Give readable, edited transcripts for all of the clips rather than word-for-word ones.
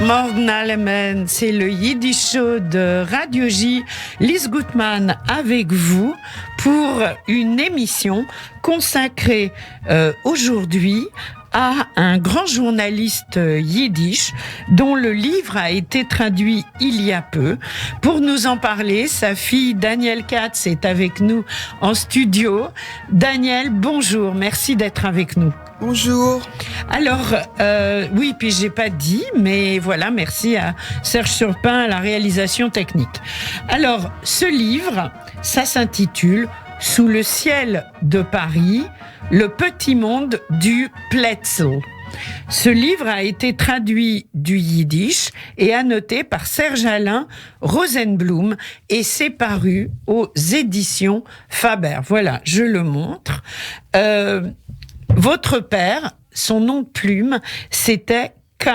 Morgen allemen, c'est le Yiddish Show de Radio J. Lise Gutmann avec vous pour une émission consacrée aujourd'hui à un grand journaliste yiddish dont le livre a été traduit il y a peu. Pour nous en parler, sa fille Danielle Katz est avec nous en studio. Danielle, bonjour, merci d'être avec nous. Bonjour. Alors, oui, puis j'ai pas dit, mais voilà, merci à Serge Surpin à la réalisation technique. Alors, ce livre, ça s'intitule « Sous le ciel de Paris, le petit monde du Pletzel ». Ce livre a été traduit du yiddish et annoté par Serge-Alain Rosenblum et c'est paru aux éditions Faber. Voilà, je le montre. Votre père, son nom de plume, c'était K.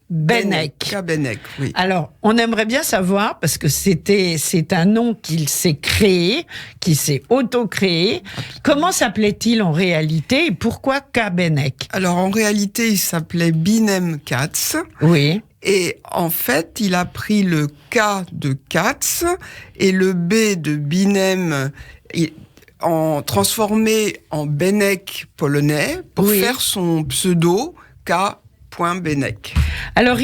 Benek. K. Benek, oui. Alors, on aimerait bien savoir, parce que c'est un nom qu'il s'est créé, qui s'est auto-créé. Comment s'appelait-il en réalité et pourquoi K. Benek? Alors, en réalité, il s'appelait Binem Katz. Oui. Et en fait, il a pris le K de Katz et le B de Binem transformé en Benek polonais pour faire son pseudo K. Benek. Alors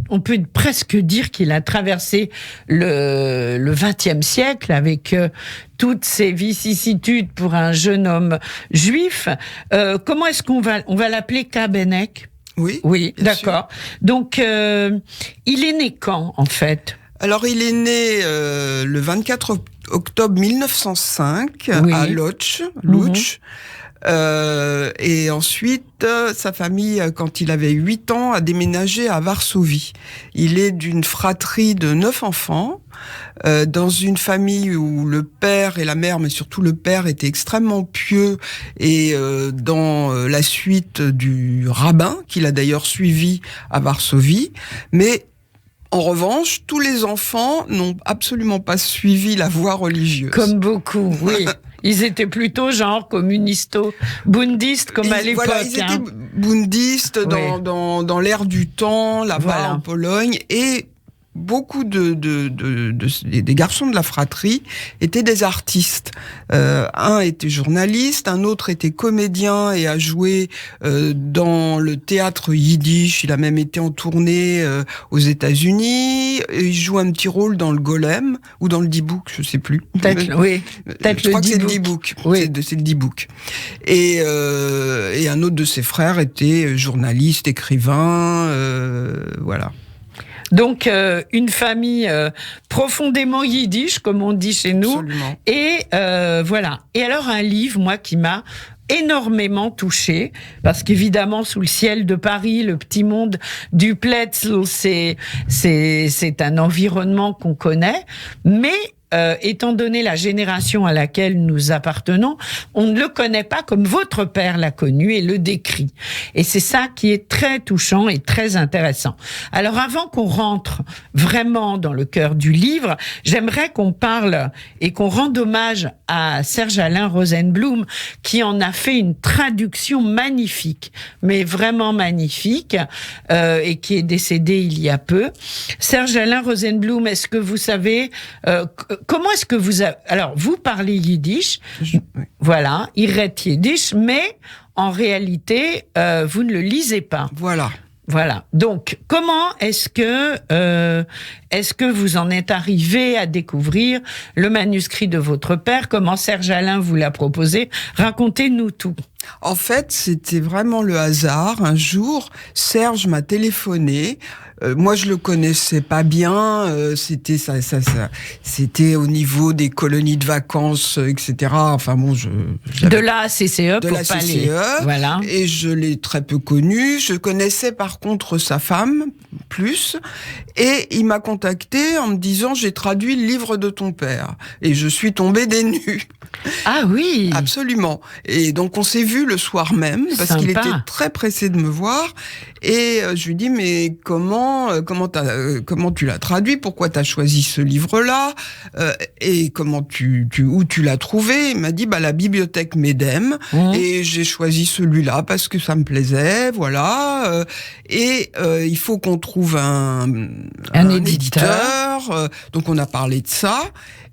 on peut presque dire qu'il a traversé le XXe siècle avec toutes ces vicissitudes pour un jeune homme juif. Comment est-ce qu'on va l'appeler K. Benek? Oui. Oui, d'accord. Sûr. Donc, il est né quand, en fait? Alors, il est né le 24 octobre 1905 à Lodz. Et ensuite, sa famille, quand il avait 8 ans, a déménagé à Varsovie. Il est d'une fratrie de 9 enfants, dans une famille où le père et la mère, mais surtout le père, étaient extrêmement pieux et dans la suite du rabbin, qu'il a d'ailleurs suivi à Varsovie. Mais en revanche, tous les enfants n'ont absolument pas suivi la voie religieuse. Comme beaucoup, oui. Ils étaient plutôt genre communisto-bundistes comme à l'époque. Voilà, ils étaient bundistes dans l'air du temps, là-bas en Pologne, et beaucoup des garçons de la fratrie étaient des artistes. Un était journaliste, un autre était comédien et a joué dans le théâtre yiddish. Il a même été en tournée aux États-Unis. Il joue un petit rôle dans le Golem ou dans le Dibouk, je sais plus. Peut-être je crois que c'est le Dibouk. Oui. C'est le Dibouk. Et un autre de ses frères était journaliste, écrivain, voilà. Donc, une famille profondément yiddish, comme on dit chez nous. Absolument. Et voilà. Et alors, un livre, moi, qui m'a énormément touchée, parce qu'évidemment, sous le ciel de Paris, le petit monde du Pletzel, c'est un environnement qu'on connaît, mais étant donné la génération à laquelle nous appartenons, on ne le connaît pas comme votre père l'a connu et le décrit. Et c'est ça qui est très touchant et très intéressant. Alors avant qu'on rentre vraiment dans le cœur du livre, j'aimerais qu'on parle et qu'on rende hommage à Serge-Alain Rosenblum qui en a fait une traduction magnifique, mais vraiment magnifique, et qui est décédé il y a peu. Serge-Alain Rosenblum, est-ce que vous savez comment est-ce que alors, vous parlez yiddish, voilà, irret yiddish, mais en réalité, vous ne le lisez pas. Voilà. Donc, comment est-ce que vous en êtes arrivé à découvrir le manuscrit de votre père? Comment Serge-Alain vous l'a proposé? Racontez-nous tout. En fait, c'était vraiment le hasard. Un jour, Serge m'a téléphoné. Moi, je le connaissais pas bien. C'était c'était au niveau des colonies de vacances, etc. Enfin bon, de la CCE de pour la pas CCE. Voilà. Et je l'ai très peu connu. Je connaissais par contre sa femme plus. Et il m'a contacté en me disant j'ai traduit le livre de ton père. Et je suis tombée des nues. Ah oui. Absolument. Et donc on s'est vu le soir même parce Sympa. qu'il était très pressé de me voir. Et je lui dis mais comment tu l'as traduit? Pourquoi t'as choisi ce livre-là? Et où tu l'as trouvé? Il m'a dit la bibliothèque Médem. Et j'ai choisi celui-là parce que ça me plaisait, voilà. Il faut qu'on trouve un éditeur. Donc on a parlé de ça.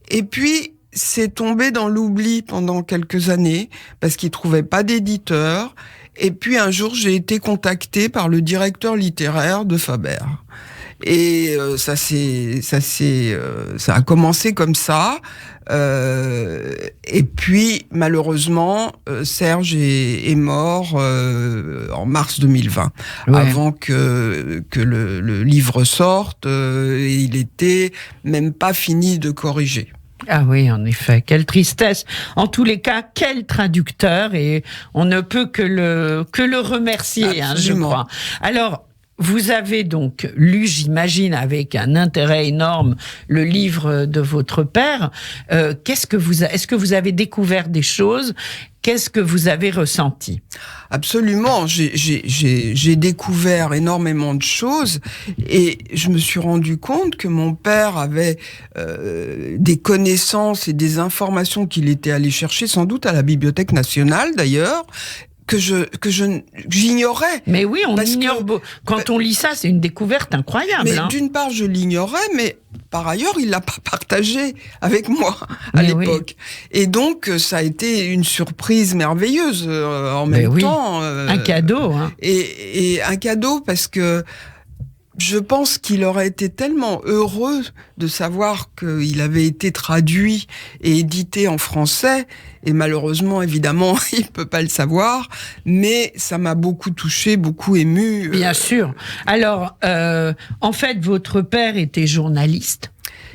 Et puis c'est tombé dans l'oubli pendant quelques années parce qu'il trouvait pas d'éditeur. Et puis un jour, j'ai été contactée par le directeur littéraire de Faber. Et ça a commencé comme ça. Et puis malheureusement, Serge est mort en mars 2020, avant que le livre sorte. Et il était même pas fini de corriger. Ah oui, en effet, quelle tristesse. En tous les cas, quel traducteur, et on ne peut que le remercier, je crois. Alors, vous avez donc lu, j'imagine, avec un intérêt énorme, le livre de votre père. Est-ce que vous avez découvert des choses? Qu'est-ce que vous avez ressenti? Absolument, j'ai découvert énormément de choses et je me suis rendu compte que mon père avait des connaissances et des informations qu'il était allé chercher, sans doute à la Bibliothèque nationale d'ailleurs, que j'ignorais. Mais oui, on ignore. Quand on lit ça, c'est une découverte incroyable. Mais d'une part, je l'ignorais, mais par ailleurs, il l'a pas partagé avec moi à l'époque. Oui. Et donc, ça a été une surprise merveilleuse en même temps. Un cadeau. Hein. Et un cadeau parce que je pense qu'il aurait été tellement heureux de savoir qu'il avait été traduit et édité en français. Et malheureusement, évidemment, il peut pas le savoir. Mais ça m'a beaucoup touché, beaucoup ému. Bien sûr. Alors, en fait, votre père était journaliste.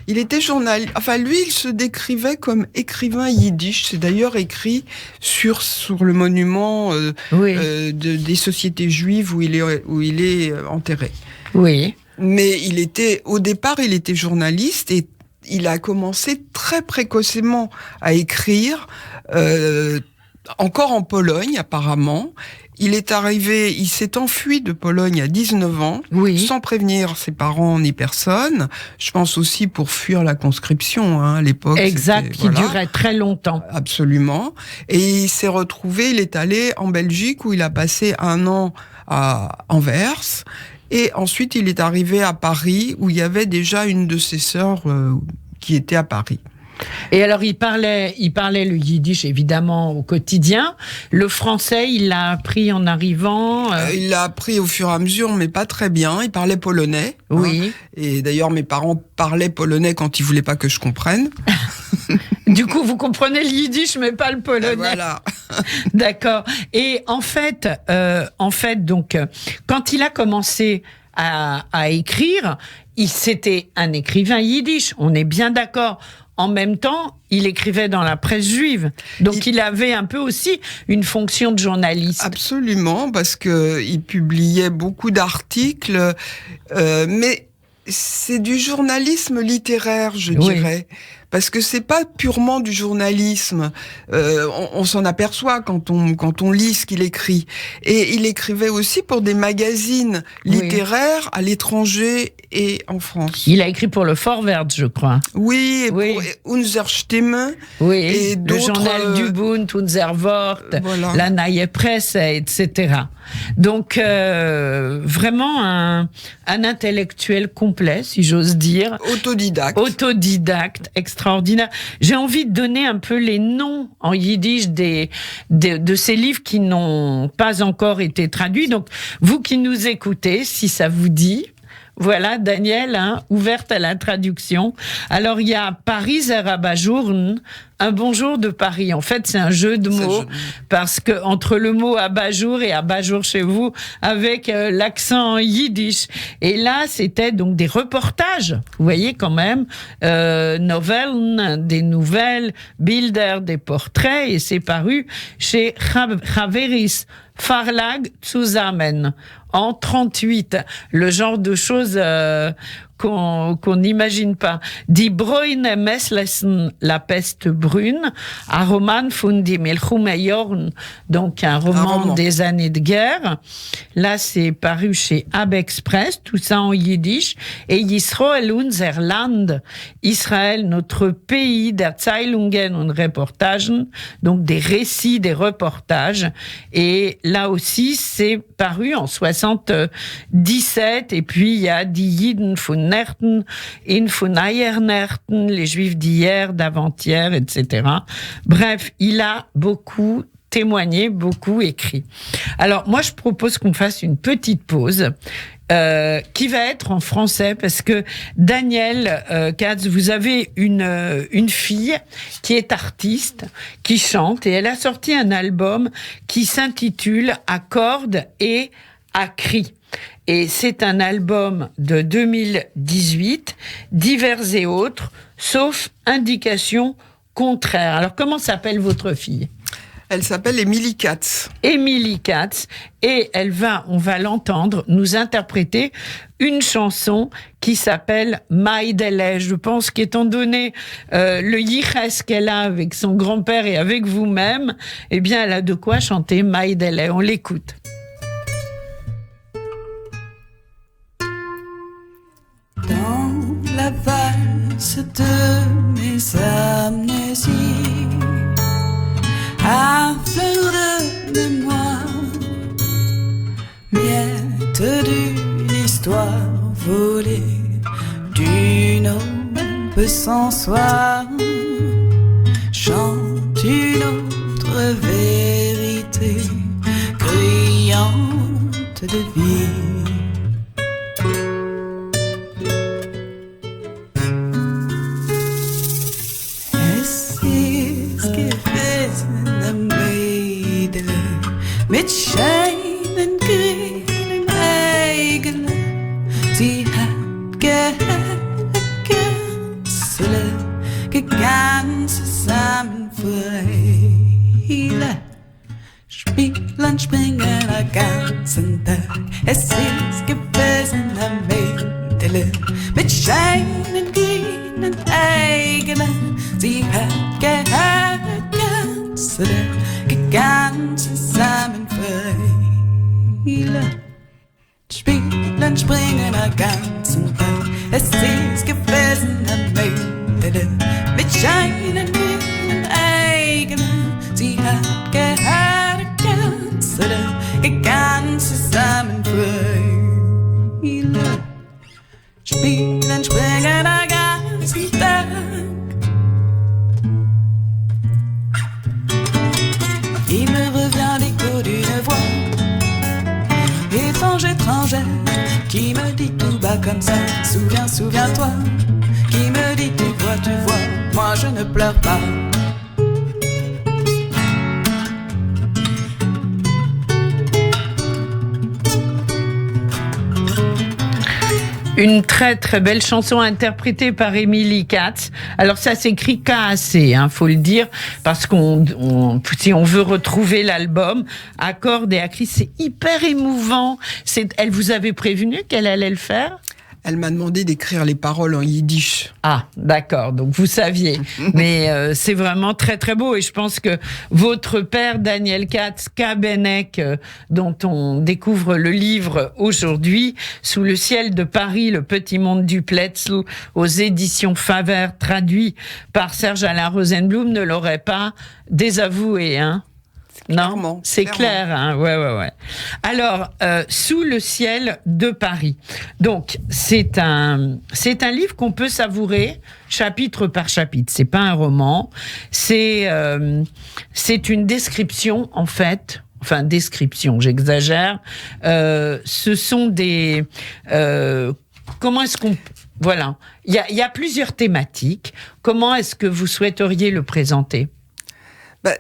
Il était journaliste. Enfin, lui, il se décrivait comme écrivain yiddish. C'est d'ailleurs écrit sur le monument des sociétés juives où il est enterré. Oui. Mais au départ, il était journaliste et il a commencé très précocement à écrire, encore en Pologne apparemment. Il s'est enfui de Pologne à 19 ans, sans prévenir ses parents ni personne. Je pense aussi pour fuir la conscription, à l'époque. Exact, qui durait très longtemps. Absolument. Et il s'est retrouvé, il est allé en Belgique où il a passé 1 an à Anvers. Et ensuite, il est arrivé à Paris où il y avait déjà une de ses sœurs qui était à Paris. Et alors, il parlait le yiddish, évidemment, au quotidien. Le français, il l'a appris en arrivant Il l'a appris au fur et à mesure, mais pas très bien. Il parlait polonais. Oui. Et d'ailleurs, mes parents parlaient polonais quand ils voulaient pas que je comprenne. Du coup, vous comprenez le yiddish, mais pas le polonais. Voilà. D'accord. Et en fait, donc, quand il a commencé à écrire, c'était un écrivain yiddish. On est bien d'accord. En même temps, il écrivait dans la presse juive. Donc, il avait un peu aussi une fonction de journaliste. Absolument, parce que il publiait beaucoup d'articles, mais c'est du journalisme littéraire, je dirais. Parce que c'est pas purement du journalisme. On s'en aperçoit quand on lit ce qu'il écrit. Et il écrivait aussi pour des magazines littéraires à l'étranger et en France. Il a écrit pour le Vorwärts, je crois. Oui, pour Unser Stimme. Oui, et le journal du Bund, Unser Wort, la Neue Presse, etc. Donc, vraiment un intellectuel complet, si j'ose dire. Autodidacte, extraordinaire. J'ai envie de donner un peu les noms en yiddish de ces livres qui n'ont pas encore été traduits. Donc, vous qui nous écoutez, si ça vous dit... Voilà, Daniel, ouverte à la traduction. Alors, il y a Paris Abajourn, un bonjour de Paris. En fait, c'est un jeu de mots parce que entre le mot abat-jour et abat-jour chez vous, avec l'accent yiddish. Et là, c'était donc des reportages. Vous voyez quand même, Novellen, des nouvelles, Bilder, des portraits, et c'est paru chez Haveris Verlag zusammen en 38. Le genre de choses qu'on n'imagine pas. Die Bräune Messlesen, la peste brune, un roman von die Milchumejorn, donc un roman des années de guerre. Là, c'est paru chez Ab Express, tout ça en yiddish. Et Yisrael unser Land, Israël, notre pays, der Zeilungen und Reportagen, donc des récits, des reportages. Et là aussi, c'est paru en 77. Et puis, il y a Die Jiden von Nerten, in von Eiernerten, les Juifs d'hier, d'avant-hier, etc. Bref, il a beaucoup témoigné, beaucoup écrit. Alors, moi, je propose qu'on fasse une petite pause. Qui va être en français parce que Daniel Katz, vous avez une fille qui est artiste, qui chante et elle a sorti un album qui s'intitule À cordes et à cris. Et c'est un album de 2018, divers et autres, sauf indication contraire. Alors, comment s'appelle votre fille ? Elle s'appelle Émilie Katz. Émilie Katz. Et on va l'entendre, nous interpréter une chanson qui s'appelle Maïdele. Je pense qu'étant donné le yiches qu'elle a avec son grand-père et avec vous-même, eh bien, elle a de quoi chanter Maïdele. On l'écoute. Dans la valse de mes amnésies, à fleur de mémoire, miette d'une histoire volée, d'une aube sans soir, chante une autre vérité, criante de vie. Mit scheinen grünen Eigele, sie hat gegangen zusammen Freile. Spielen, springen den ganzen Tag, es ist gewesen am Mädele. Mit scheinen grünen Eigele, sie hat gegangen zusammen Freile. Spielen, springen den ganzen Tag, es ist gewesen am Mädele. Mit scheinen grünen Eigenen, sie hat gegangen zusammen Freile. Spielen, springen den ganzen Tag. Il me revient l'écho d'une voix étrange, étrangère, qui me dit tout bas comme ça, souviens-toi, qui me dit tu vois, moi je ne pleure pas. Une très très belle chanson interprétée par Émilie Katz. Alors ça s'écrit K-A-C, faut le dire, parce si on veut retrouver l'album, à cordes et à cris, c'est hyper émouvant. Elle vous avait prévenu qu'elle allait le faire ? Elle m'a demandé d'écrire les paroles en yiddish. Ah, d'accord. Donc, vous saviez. Mais c'est vraiment très, très beau. Et je pense que votre père, Daniel Katz, Kabenek, dont on découvre le livre aujourd'hui, Sous le ciel de Paris, le petit monde du Plätzl, aux éditions Faber, traduit par Serge-Alain Rosenblum, ne l'aurait pas désavoué, hein. Non, c'est clair, hein. Ouais. Alors, Sous le ciel de Paris. Donc, c'est un livre qu'on peut savourer chapitre par chapitre. C'est pas un roman. C'est une description, en fait. Enfin, description, j'exagère. Ce sont des... comment est-ce qu'on... Voilà. Il y a plusieurs thématiques. Comment est-ce que vous souhaiteriez le présenter ?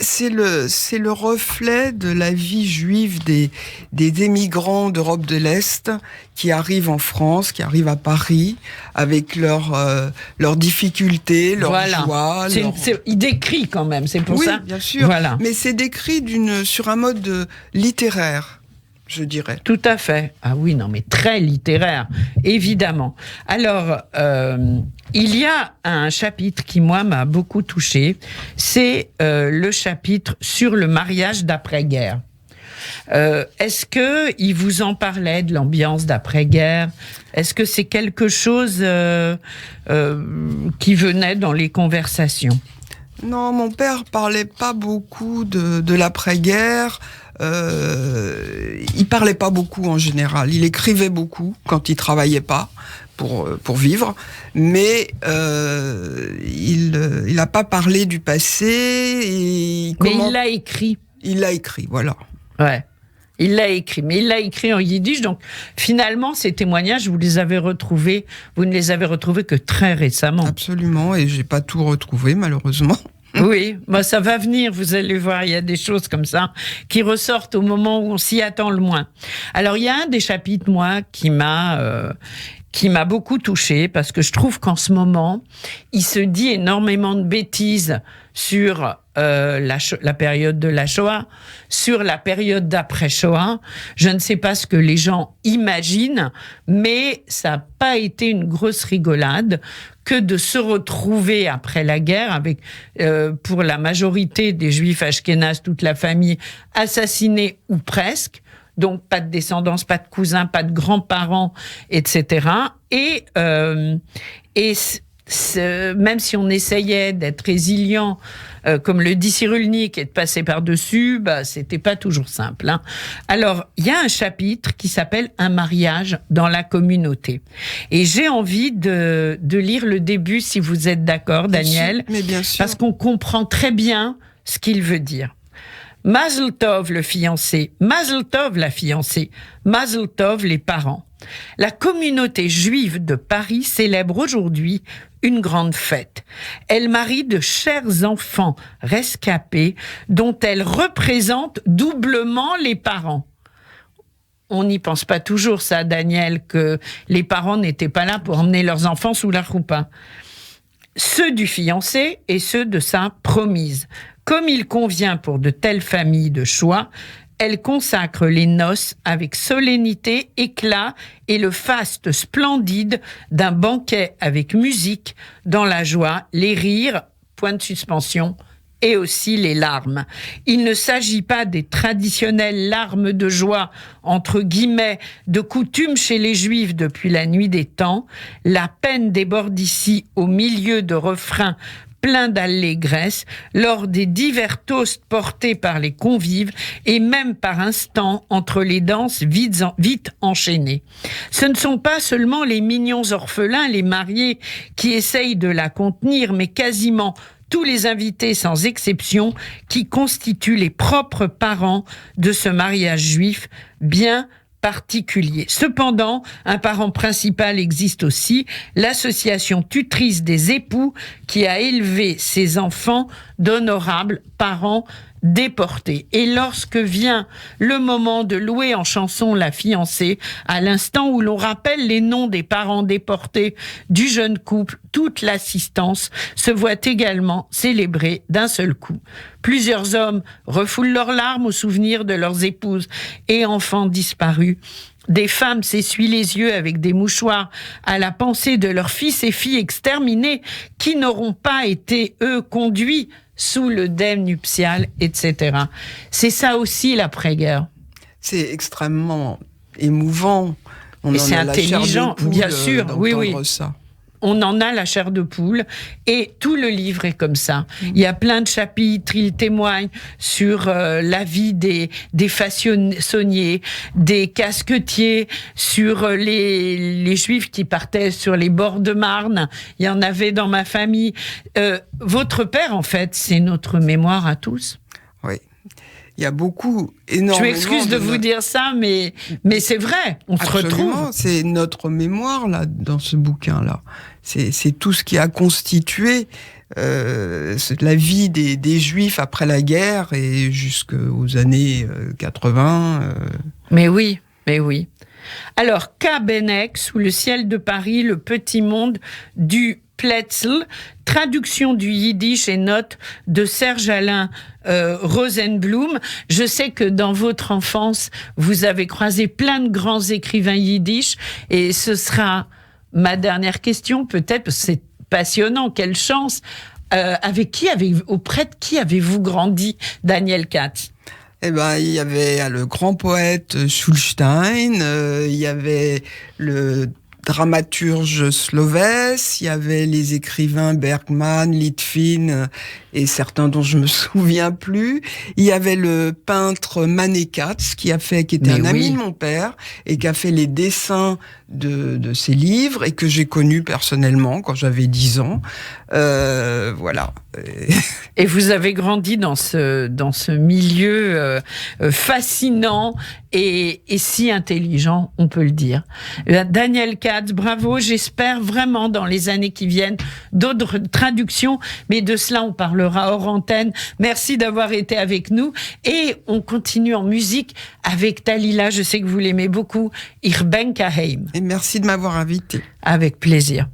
C'est le reflet de la vie juive des émigrants d'Europe de l'Est qui arrivent en France, qui arrivent à Paris avec leurs difficultés, leurs joies. Il décrit quand même, c'est pour ça. Oui, bien sûr. Voilà. Mais c'est décrit sur un mode littéraire. je dirais. Tout à fait. Ah oui, non, mais très littéraire, évidemment. Alors, il y a un chapitre qui, moi, m'a beaucoup touchée. C'est le chapitre sur le mariage d'après-guerre. Est-ce que il vous en parlait de l'ambiance d'après-guerre? Est-ce que c'est quelque chose qui venait dans les conversations? Non, mon père parlait pas beaucoup de l'après-guerre. Il parlait pas beaucoup en général. Il écrivait beaucoup quand il travaillait pas pour vivre, mais il n'a pas parlé du passé. Mais il l'a écrit. Il l'a écrit, voilà. Ouais. Il l'a écrit, mais il l'a écrit en yiddish. Donc, finalement, ces témoignages, vous ne les avez retrouvés que très récemment. Absolument, et j'ai pas tout retrouvé, malheureusement. Oui, bah ça va venir, vous allez voir, il y a des choses comme ça qui ressortent au moment où on s'y attend le moins. Alors, il y a un des chapitres, moi, qui m'a beaucoup touchée, parce que je trouve qu'en ce moment, il se dit énormément de bêtises sur la période de la Shoah, sur la période d'après-Shoah. Je ne sais pas ce que les gens imaginent, mais ça n'a pas été une grosse rigolade que de se retrouver après la guerre avec, pour la majorité des Juifs ashkénazes, toute la famille assassinée ou presque. Donc, pas de descendance, pas de cousins, pas de grands-parents, etc. Et même si on essayait d'être résilient, comme le dit Cyrulnik, et de passer par-dessus, bah, c'était pas toujours simple. Hein. Alors, il y a un chapitre qui s'appelle « Un mariage dans la communauté ». Et j'ai envie de lire le début, si vous êtes d'accord, Daniel. Mais bien sûr. Parce qu'on comprend très bien ce qu'il veut dire. Mazel Tov le fiancé, Mazel Tov la fiancée, Mazel Tov les parents. La communauté juive de Paris célèbre aujourd'hui une grande fête. Elle marie de chers enfants rescapés dont elle représente doublement les parents. On n'y pense pas toujours, ça, Daniel, que les parents n'étaient pas là pour emmener leurs enfants sous la roupa. Ceux du fiancé et ceux de sa promise. Comme il convient pour de telles familles de choix, elle consacre les noces avec solennité, éclat et le faste splendide d'un banquet avec musique, dans la joie, les rires, point de suspension, et aussi les larmes. Il ne s'agit pas des traditionnelles larmes de joie, entre guillemets, de coutume chez les Juifs depuis la nuit des temps. La peine déborde ici au milieu de refrains plein d'allégresse, lors des divers toasts portés par les convives et même par instants entre les danses vite enchaînées. Ce ne sont pas seulement les mignons orphelins, les mariés, qui essayent de la contenir, mais quasiment tous les invités sans exception qui constituent les propres parents de ce mariage juif bien particulier. Cependant, un parent principal existe aussi, l'association tutrice des époux qui a élevé ses enfants d'honorables parents déportés. Et lorsque vient le moment de louer en chanson la fiancée, à l'instant où l'on rappelle les noms des parents déportés du jeune couple, toute l'assistance se voit également célébrée d'un seul coup. Plusieurs hommes refoulent leurs larmes au souvenir de leurs épouses et enfants disparus. Des femmes s'essuient les yeux avec des mouchoirs à la pensée de leurs fils et filles exterminés qui n'auront pas été, eux, conduits sous le dème nuptial, etc. C'est ça aussi l'après-guerre. C'est extrêmement émouvant. Et c'est intelligent, bien sûr. Oui. Ça. On en a la chair de poule et tout le livre est comme ça. Il y a plein de chapitres, il témoigne sur la vie des façonniers, des casquetiers, sur les juifs qui partaient sur les bords de Marne. Il y en avait dans ma famille. Votre père, en fait, c'est notre mémoire à tous. Oui. Il y a énormément... Je m'excuse de vous dire ça, mais c'est vrai, on se retrouve. C'est notre mémoire, là, dans ce bouquin-là. C'est tout ce qui a constitué la vie des Juifs après la guerre et jusqu'aux années 80. Mais oui. Alors, K. Benek, sous le ciel de Paris, le petit monde du Plätzl, traduction du yiddish et notes de Serge-Alain Rosenblum. Je sais que dans votre enfance, vous avez croisé plein de grands écrivains yiddish, et ce sera ma dernière question, peut-être, parce que c'est passionnant, quelle chance. Auprès de qui avez-vous grandi, Daniel Katz? Eh ben, il y avait le grand poète Schulstein, il y avait le dramaturge Slovès, il y avait les écrivains Bergman, Litvin et certains dont je me souviens plus. Il y avait le peintre Mané Katz qui était un ami de mon père et qui a fait les dessins de ses livres et que j'ai connu personnellement quand j'avais 10 ans. Voilà. Et vous avez grandi dans ce milieu fascinant et si intelligent, on peut le dire. Daniel Katz, bravo. J'espère vraiment dans les années qui viennent d'autres traductions, mais de cela on parlera hors antenne. Merci d'avoir été avec nous et on continue en musique avec Dalila. Je sais que vous l'aimez beaucoup. Ich bin Heim. Et merci de m'avoir invité. Avec plaisir.